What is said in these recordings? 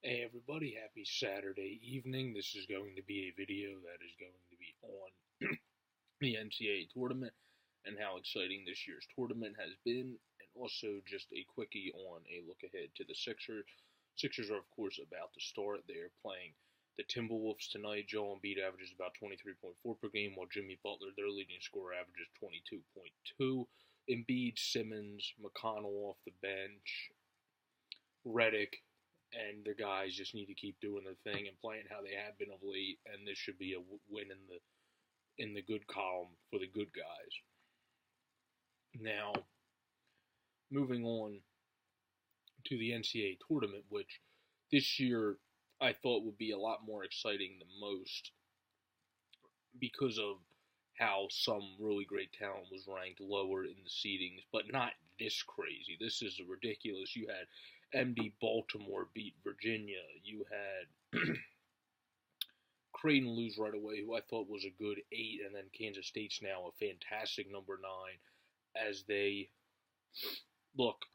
Hey everybody, happy Saturday evening. This is going to be a video that is going to be on the NCAA tournament and how exciting this year's tournament has been, and also just a quickie on a look ahead to the Sixers. Sixers are, of course, about to start. They are playing the Timberwolves tonight. Joel Embiid averages about 23.4 per game, while Jimmy Butler, their leading scorer, averages 22.2. Embiid, Simmons, McConnell off the bench, Redick, and the guys just need to keep doing their thing and playing how they have been of late. And this should be a win in the good column for the good guys. Now, moving on to the NCAA tournament, which this year I thought would be a lot more exciting than most because of how some really great talent was ranked lower in the seedings, but not this crazy. This is ridiculous. You had MD Baltimore beat Virginia. You had Creighton lose right away, who I thought was a good 8, and then Kansas State's now a fantastic number 9 as they look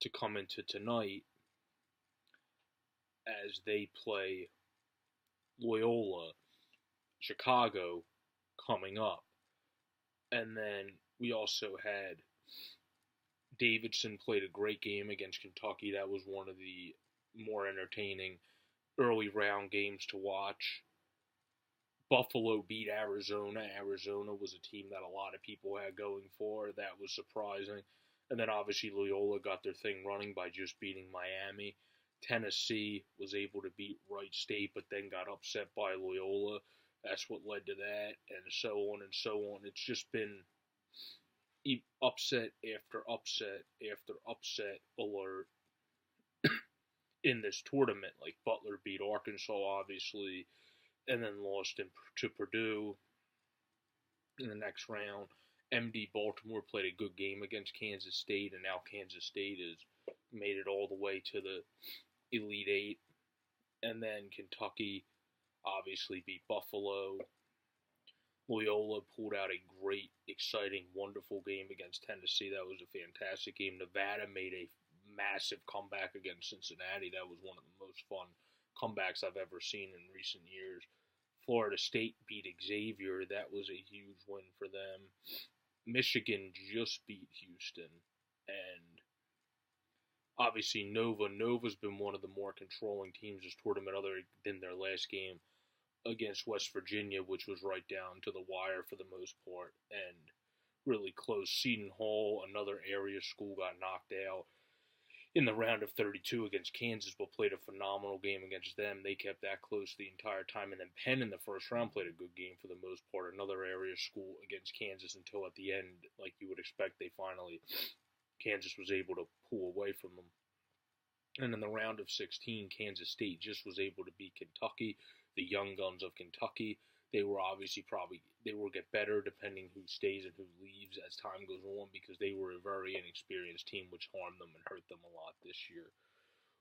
to come into tonight as they play Loyola, Chicago coming up. And then we also had Davidson played a great game against Kentucky. That was one of the more entertaining early round games to watch. Buffalo beat Arizona. Arizona was a team that a lot of people had going for. That was surprising. And then obviously Loyola got their thing running by just beating Miami. Tennessee was able to beat Wright State, but then got upset by Loyola. That's what led to that, and so on and so on. It's just been upset after upset after upset alert in this tournament. Like Butler beat Arkansas, obviously, and then lost to Purdue in the next round. MD Baltimore played a good game against Kansas State, and now Kansas State has made it all the way to the Elite Eight. And then Kentucky obviously beat Buffalo. Loyola pulled out a great, exciting, wonderful game against Tennessee. That was a fantastic game. Nevada made a massive comeback against Cincinnati. That was one of the most fun comebacks I've ever seen in recent years. Florida State beat Xavier. That was a huge win for them. Michigan just beat Houston. And obviously Nova's been one of the more controlling teams this tournament other than their last game against West Virginia, which was right down to the wire for the most part and really close. Seton Hall, another area school, got knocked out in the round of 32 against Kansas, but played a phenomenal game against them. They kept that close the entire time. And then Penn in the first round played a good game for the most part. Another area school against Kansas until at the end, like you would expect, Kansas was able to pull away from them. And in the round of 16, Kansas State just was able to beat Kentucky, the young guns of Kentucky. They will get better depending who stays and who leaves as time goes on because they were a very inexperienced team, which harmed them and hurt them a lot this year.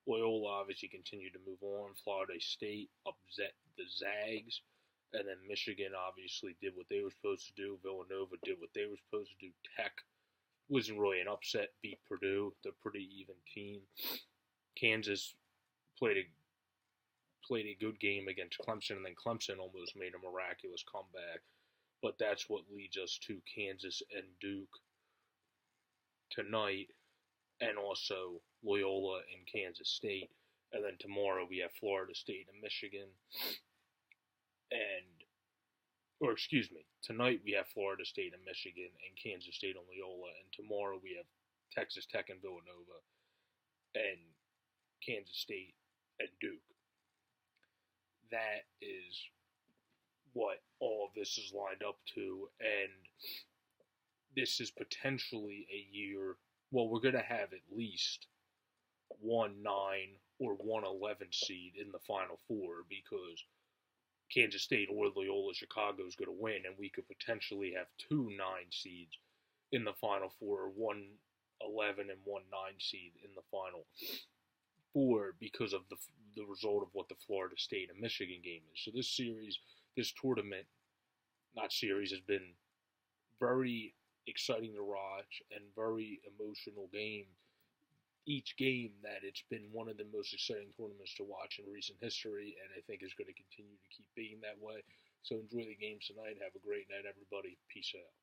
Loyola obviously continued to move on. Florida State upset the Zags. And then Michigan obviously did what they were supposed to do. Villanova did what they were supposed to do. Tech wasn't really an upset, beat Purdue. They're a pretty even team. Kansas played a good game against Clemson, and then Clemson almost made a miraculous comeback. But that's what leads us to Kansas and Duke tonight, and also Loyola and Kansas State. And then tomorrow we have Florida State and Michigan. Tonight we have Florida State and Michigan and Kansas State and Loyola. And tomorrow we have Texas Tech and Villanova and Kansas State and Duke. That is what all of this is lined up to, and this is potentially a year, well, we're going to have at least 1-9 or 1-11 seed in the Final Four because Kansas State or Loyola Chicago is going to win, and we could potentially have 2 9 seeds in the Final Four, or 1-11 and 1-9 seed in the Final Four because of the result of what the Florida State and Michigan game is. So this tournament has been very exciting to watch and very emotional game. each game that it's been one of the most exciting tournaments to watch in recent history, and I think is going to continue to keep being that way. So enjoy the games tonight. Have a great night, everybody. Peace out.